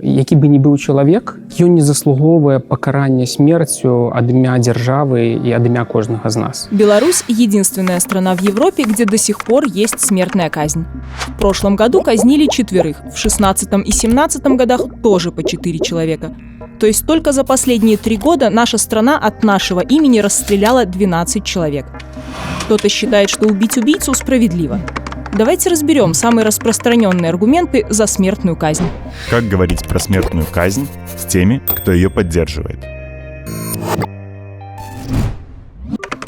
Які бы ни быў чалавек, ён не заслугоўвае пакарання смерцю ад імя дзяржавы и ад імя кожнага з нас. Беларусь – единственная страна в Европе, где до сих пор есть смертная казнь. В прошлом году казнили 4, в 2016 и 2017 годах тоже по 4 человека. То есть только за последние 3 года наша страна от нашего имени расстреляла 12 человек. Кто-то считает, что убить убийцу справедливо. Давайте разберем самые распространенные аргументы за смертную казнь. Как говорить про смертную казнь с теми, кто ее поддерживает?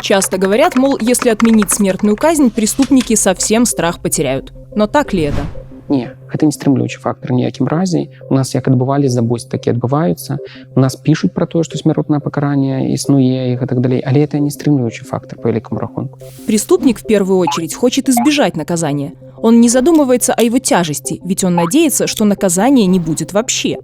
Часто говорят, мол, если отменить смертную казнь, преступники совсем страх потеряют. Но так ли это? Не, гэта не стрымлючы фактор ніякім разе. У нас як адбывалі забойствы, так і адбываюцца. У нас пишут про то, что смертное покарание існуе и так далее, але это не стрымлючы фактор по великому рахунку. Преступник в первую очередь хочет избежать наказания. Он не задумывается о его тяжести, ведь он надеется, что наказания не будет вообще.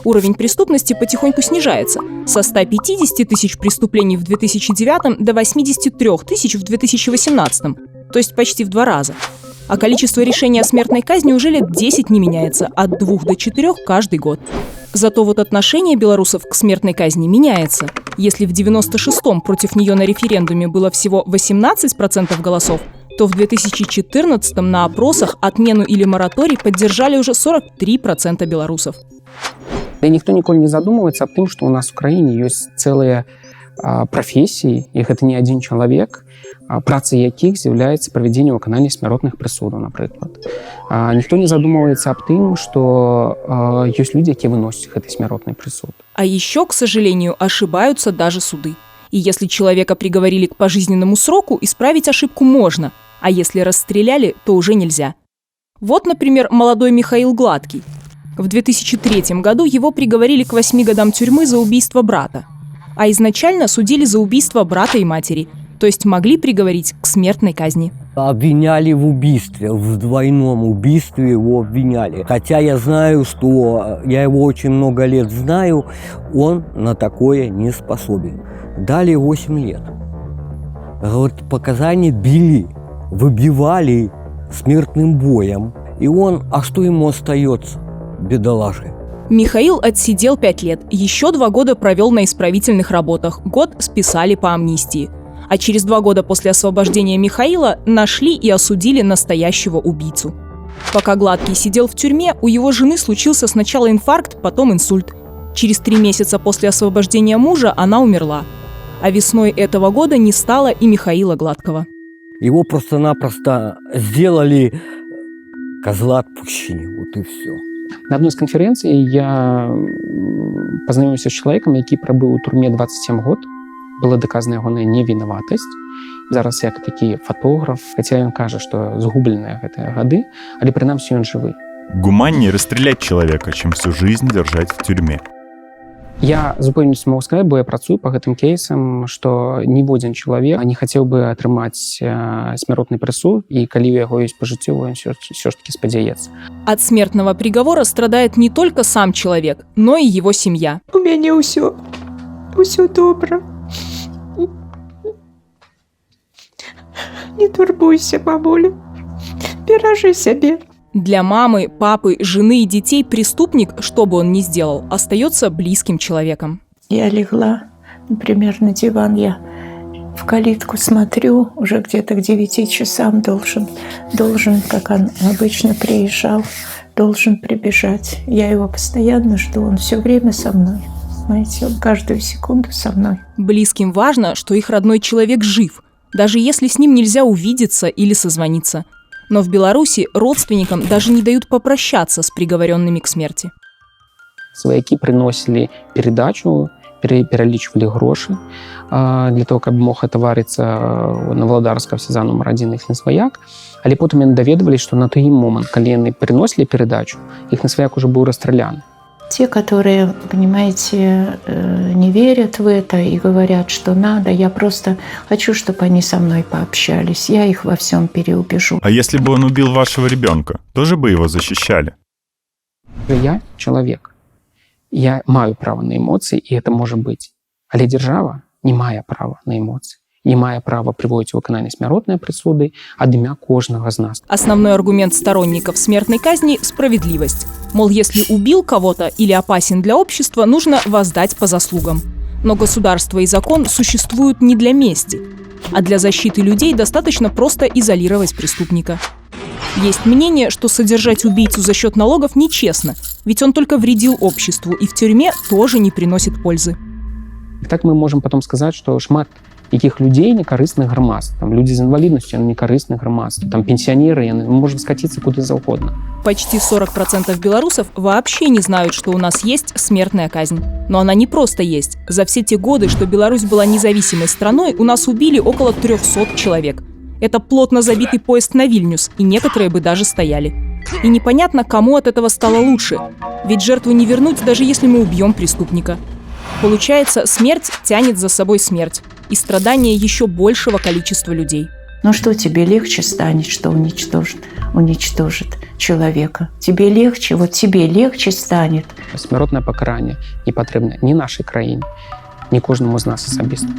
Уровень преступности потихоньку снижается со 150 тысяч преступлений в 2009 до 83 тысяч в 2018, то есть почти в 2 раза. А количество решений о смертной казни уже лет 10 не меняется, от 2 до 4 каждый год. Зато вот отношение белорусов к смертной казни меняется. Если в 96-м против нее на референдуме было всего 18% голосов, то в 2014-м на опросах отмену или мораторий поддержали уже 43% белорусов. Да и никто ніколі не задумывается об том, что у нас в краіне есть целые профессии, их это не один человек, працай якіх з'яўляецца правядзенне выканання смяротных прысудаў, напрыклад. Никто не задумывается об том, что есть люди, которые выносят гэты смяротны прысуд. А еще, к сожалению, ошибаются даже суды. И если человека приговорили к пожизненному сроку, исправить ошибку можно, а если расстреляли, то уже нельзя. Вот, например, молодой Михаил Гладкий. В 2003 году его приговорили к 8 годам тюрьмы за убийство брата. А изначально судили за убийство брата и матери, то есть могли приговорить к смертной казни. Обвиняли в убийстве, в двойном убийстве его обвиняли. Хотя я знаю, что я его очень много лет знаю, он на такое не способен. Дали 8 лет. Вот показания били, выбивали смертным боем. И он, а что ему остается, бедолажи? Михаил отсидел 5 лет, еще 2 года провел на исправительных работах, год списали по амнистии. А через 2 года после освобождения Михаила нашли и осудили настоящего убийцу. Пока Гладкий сидел в тюрьме, у его жены случился сначала инфаркт, потом инсульт. Через 3 месяца после освобождения мужа она умерла. А весной этого года не стало и Михаила Гладкого. Его просто-напросто сделали козла отпущения, вот и все. На одной из конференций я познакомился с человеком, который пробыл у турме 27 год. Была доказана его невиноватость. Зараз як такі фотограф, хотя он каже, что згубленные гэтыя гады, але прынамсі ён живы. Гуманнее расстрелять человека, чем всю жизнь держать в тюрьме. Я з упэўненасцю могу сказать, бо я працую по гэтым кейсам, что ніводзін чалавек не хотел бы атрымаць смяротны прысуд, и калі у яго есть пажыццёвы, он все ж таки спадзяецца. От смертного приговора страдает не только сам человек, но и его семья. У мяне ўсё добра. Не турбуйся, бабуля. Бережи себе. Для мамы, папы, жены и детей преступник, что бы он ни сделал, остается близким человеком. Я легла, например, на диван, я в калитку смотрю, уже где-то к 9 часам должен, как он обычно приезжал, должен прибежать. Я его постоянно жду, он все время со мной. Знаете, он каждую секунду со мной. Близким важно, что их родной человек жив, даже если с ним нельзя увидеться или созвониться. Но в Беларуси родственникам даже не дают попрощаться с приговоренными к смерти. Сваякі приносили передачу, пералічвалі грошы для того, каб мог атаварыцца на Валадарска всеза номер 1 іх сваяк. Але потым яны даведвались, что на той момант, калі яны приносили передачу, іх сваяк уже был расстрелян. Те, которые, понимаете, не верят в это и говорят, что надо, я просто хочу, чтобы они со мной пообщались, я их во всем переубежу. А если бы он убил вашего ребенка, тоже бы его защищали? Я человек. Я маю право на эмоции, и это может быть. Але держава не мае права на эмоции. і мае права прыводзіць у выкананне смяротнай прысуды ад імя кожнага з нас. Основной аргумент сторонников смертной казни – справедливость. Мол, если убил кого-то или опасен для общества, нужно воздать по заслугам. Но государство и закон существуют не для мести, а для защиты людей достаточно просто изолировать преступника. Есть мнение, что содержать убийцу за счет налогов нечестно, ведь он только вредил обществу и в тюрьме тоже не приносит пользы. І так мы можем потом сказаць, што шмат якіх людзей некарысных грамадств, там людзі з інваліднасцю, яны некарысных грамадств, там пенсионеры, яны можем скатиться куда заўгодна. Почти 40% белорусов вообще не знают, что у нас есть смертная казнь. Но она не просто есть. За все те годы, что Беларусь была независимой страной, у нас убили около 300 человек. Это плотно забитый поезд на Вильнюс, и некоторые бы даже стояли. И непонятно, кому от этого стало лучше. Ведь жертву не вернуть, даже если мы убьем преступника. Получается, смерть тянет за собой смерть. И страдания еще большего количества людей. Ну что тебе легче станет, что уничтожит человека? Тебе легче, вот тебе легче станет. Смяротнае пакаранне не патрэбна ні нашай краіне, ні кожнаму з нас асабіста.